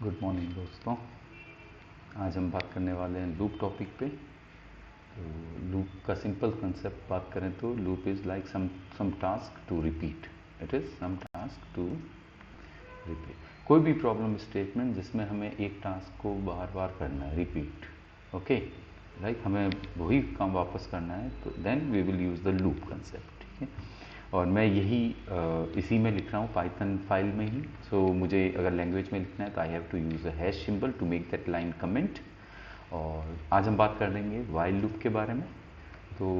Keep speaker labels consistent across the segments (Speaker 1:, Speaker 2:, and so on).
Speaker 1: Good morning दोस्तों। आज हम बात करने वाले हैं लूप टॉपिक पे। तो लूप का सिंपल कंसेप्ट बात करें तो loop is like some task to repeat. It is some task to repeat. कोई भी प्रॉब्लम स्टेटमेंट जिसमें हमें एक टास्क को बार बार करना है, रिपीट। ओके, लाइक हमें वही काम वापस करना है, तो then we will use the loop concept. ठीक है, और मैं यही इसी में लिख रहा हूँ, पाइथन फाइल में ही। सो मुझे अगर लैंग्वेज में लिखना है तो I have to use a hash symbol to make that line comment. और आज हम बात कर लेंगे वाइल लूप के बारे में। तो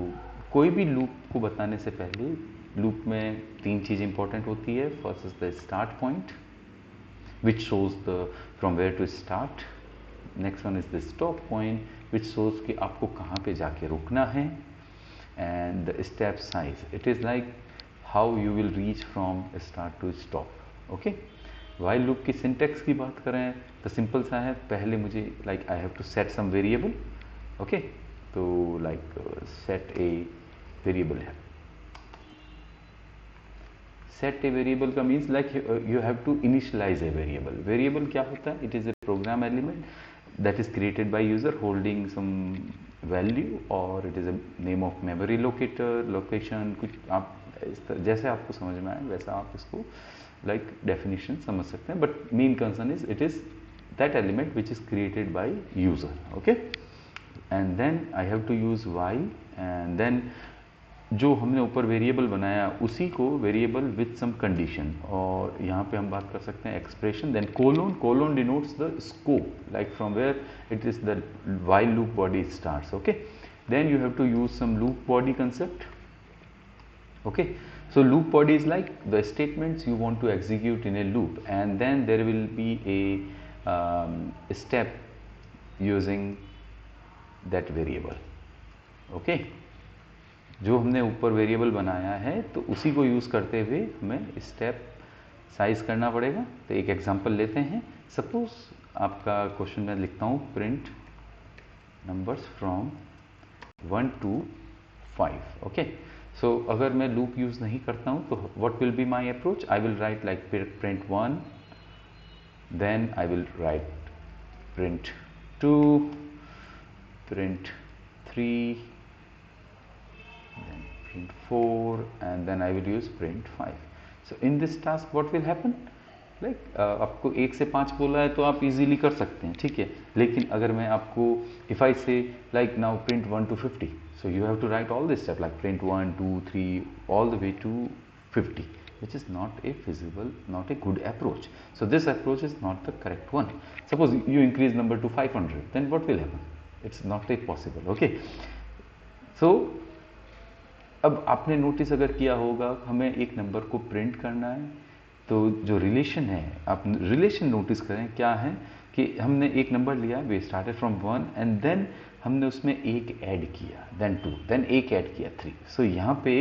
Speaker 1: कोई भी लूप को बताने से पहले लूप में तीन चीज़ इंपॉर्टेंट होती है। First is the start point which shows the from where to start. Next one is the stop point which shows कि आपको कहाँ पे जाके रुकना है. And the step size, it is like how you will reach from start to stop. Okay, while loop की syntax की बात करें तो सिंपल सा है, पहले मुझे like I have to set some variable. Okay, तो like set a variable है. सेट ए वेरिएबल का means like you have to initialize a variable. Variable क्या होता है? It is a program element that is created by user holding some value, और it is a name of memory locator, location, कुछ आप जैसे आपको समझ में आए वैसा आप इसको लाइक डेफिनेशन समझ सकते हैं। But main concern is it is that element which is created by user. Okay, and then I have to use while, and then जो हमने ऊपर वेरिएबल बनाया उसी को वेरिएबल विथ सम कंडीशन, और यहाँ पे हम बात कर सकते हैं expression. Then colon, colon denotes the scope, like from where it is the while loop body starts. Okay, then you have to use some loop body concept. Okay, so loop body is like the statements you want to execute in a loop, and then there will be a step using that variable. Okay, जो हमने ऊपर variable बनाया है तो उसी को use करते हुए हमें स्टेप साइज करना पड़ेगा। तो एक एग्जांपल लेते हैं। सपोज आपका क्वेश्चन में लिखता हूँ print numbers from 1 to 5। Okay, so अगर मैं लूप यूज़ नहीं करता हूँ तो what will be my approach? I will write like print 1, then I will write print 2, print 3, then print 4, and then I will use print 5. So in this task what will happen? Like आपको 1 से 5 बोला है तो आप easily कर सकते हैं, ठीक है। लेकिन अगर मैं आपको if I say like now print 1 to 50, so you have to write all this step like print 1, 2, 3 all the way to 50, which is not a feasible, not a good approach. So this approach is not the correct one. Suppose you increase number to 500, then what will happen? It's not a possible. Okay, so अब आपने notice अगर किया होगा, हमें एक number को print करना है तो जो रिलेशन है, आप रिलेशन नोटिस करें क्या है कि हमने एक नंबर लिया, we started from 1 and then हमने उसमें एक ऐड किया, देन 2, देन एक ऐड किया 3। सो यहाँ पे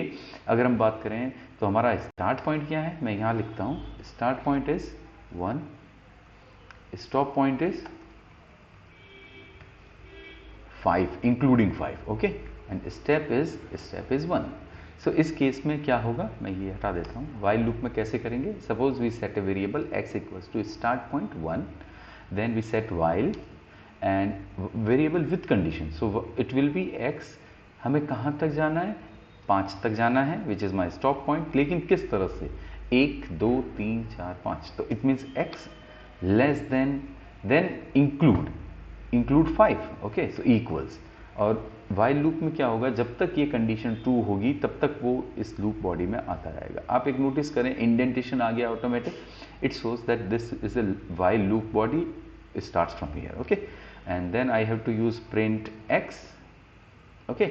Speaker 1: अगर हम बात करें तो हमारा स्टार्ट पॉइंट क्या है? मैं यहाँ लिखता हूँ start point is 1, stop point is 5 including 5। Okay, and step is 1। सो इस केस में क्या होगा, मैं ये हटा देता हूँ। वाइल लूप में कैसे करेंगे? Suppose we set a variable x equals to start point 1, then we set while and variable with condition, so it will be x। हमें कहाँ तक जाना है? 5 तक जाना है, which is my stop point. लेकिन किस तरह से? 1, 2, 3, 4, 5। तो it means x less than include 5। Okay, so equals. और वाइल लूप में क्या होगा, जब तक ये कंडीशन ट्रू होगी तब तक वो इस लूप बॉडी में आता रहेगा। आप एक नोटिस करें, इंडेंटेशन आ गया automatic, it shows that this is a while loop body starts from here. Okay, and then I have to use print x। Okay,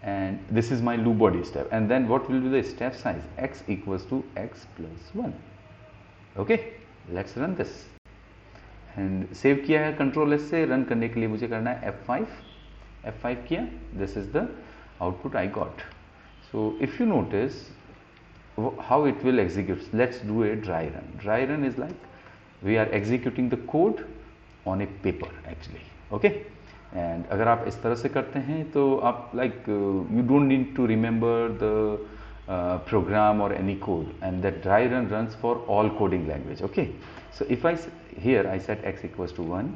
Speaker 1: and this is my loop body step, and then what will be the step size? x equals to x plus 1। Okay, let's run this and save किया है control S से। Run करने के लिए मुझे करना है F5 किया, this is the output I got. So if you notice how it will execute, let's do a dry run. Dry run is like we are executing the code on a paper actually. Okay, and अगर आप इस तरह से करते हैं तो आप like you don't need to remember the program or any code, and that dry run runs for all coding language. Okay, so if I here I set x equals to 1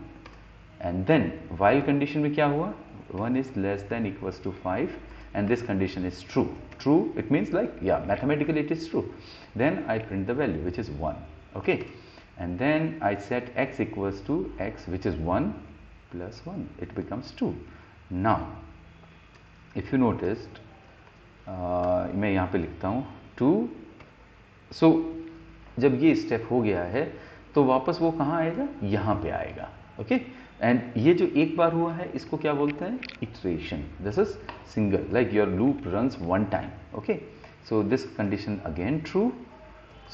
Speaker 1: and then while condition में क्या हुआ, 1 is less than equals to 5 and this condition is true. True, it means like, yeah, mathematically it is true. Then I print the value which is 1. Okay, and then I set x equals to x which is 1 plus 1, it becomes 2. Now if you noticed, मैं यहाँ पे लिखता हूँ 2. So जब ये step हो गया है तो वापस वो कहाँ आएगा, यहाँ पे आएगा. ओके, एंड ये जो एक बार हुआ है इसको क्या बोलते हैं, iteration. This is single, like your loop runs one time. Okay, so this condition again true,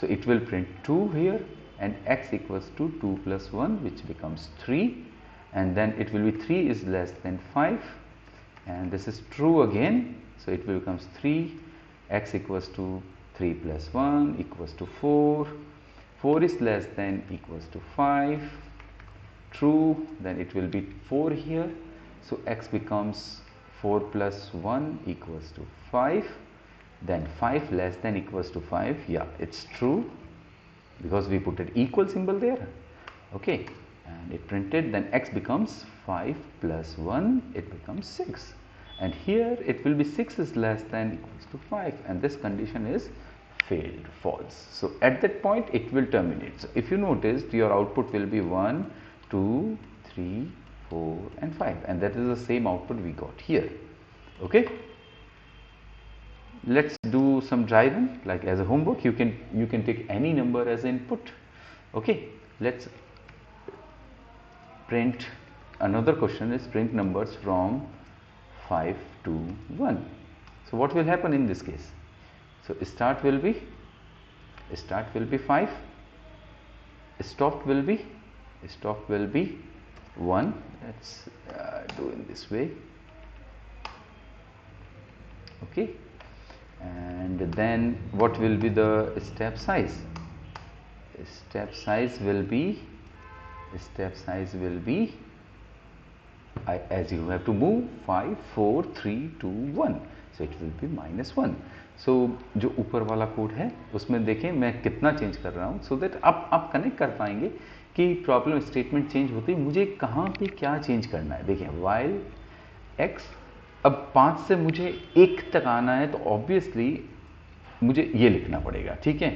Speaker 1: so it will print 2 here and x equals to 2 plus 1 which becomes 3, and then it will be 3 is less than 5, and this is true again, so it will becomes 3, x equals to 3 plus 1 equals to 4, 4 is less than equals to 5, true, then it will be 4 here, so x becomes 4 plus 1 equals to 5, then 5 less than equals to 5, yeah, it's true because we put an equal symbol there. Okay, and it printed, then x becomes 5 plus 1, it becomes 6, and here it will be 6 is less than equals to 5, and this condition is failed, false. So at that point it will terminate. So if you noticed, your output will be 1, 2, 3, 4 and 5, and that is the same output we got here. Okay, let's do some dry run, like as a homework. You can take any number as input. Okay, let's print, another question is print numbers from 5 to 1. So what will happen in this case? So start will be 5, stop will be 1. Let's do in this way. Okay, and then what will be the step size? Step size will be as you have to move 5, 4, 3, 2, 1, so it will be -1. So जो ऊपर वाला code है उसमें देखें मैं कितना change कर रहा हूँ, सो दैट आप कनेक्ट कर पाएंगे कि प्रॉब्लम स्टेटमेंट चेंज होती है मुझे कहाँ पे क्या चेंज करना है. देखिए while x, अब 5 से मुझे 1 तक आना है तो ऑब्वियसली मुझे ये लिखना पड़ेगा, ठीक है,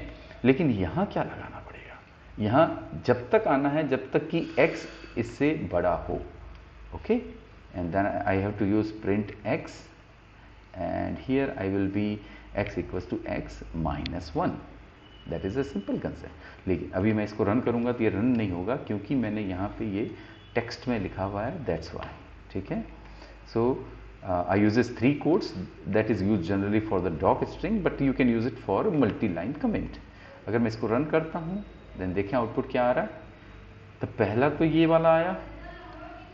Speaker 1: लेकिन यहाँ क्या लगाना पड़ेगा, यहाँ जब तक आना है जब तक कि x इससे बड़ा हो. Okay, and then I have to use print x, and here I will be x equals to x minus 1. That is a simple concept. लेकिन अभी मैं इसको रन करूँगा तो ये रन नहीं होगा क्योंकि मैंने यहाँ पे ये टेक्स्ट में लिखा हुआ है, that's why. ठीक है, so I uses 3 codes that is used generally for the doc string, but you can use it for multi-line comment. अगर मैं इसको रन करता हूँ then देखें आउटपुट क्या आ रहा है. तो पहला तो ये वाला आया,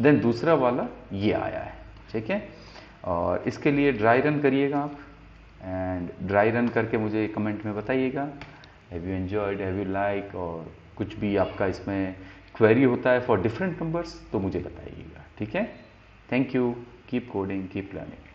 Speaker 1: देन दूसरा वाला ये आया है, ठीक है. और इसके लिए ड्राई रन करिएगा आप, एंड ड्राई रन करके मुझे कमेंट में बताइएगा have you enjoyed, have you like, और कुछ भी आपका इसमें क्वेरी होता है फॉर डिफरेंट नंबर्स तो मुझे बताइएगा. ठीक है, thank you, keep coding, keep learning.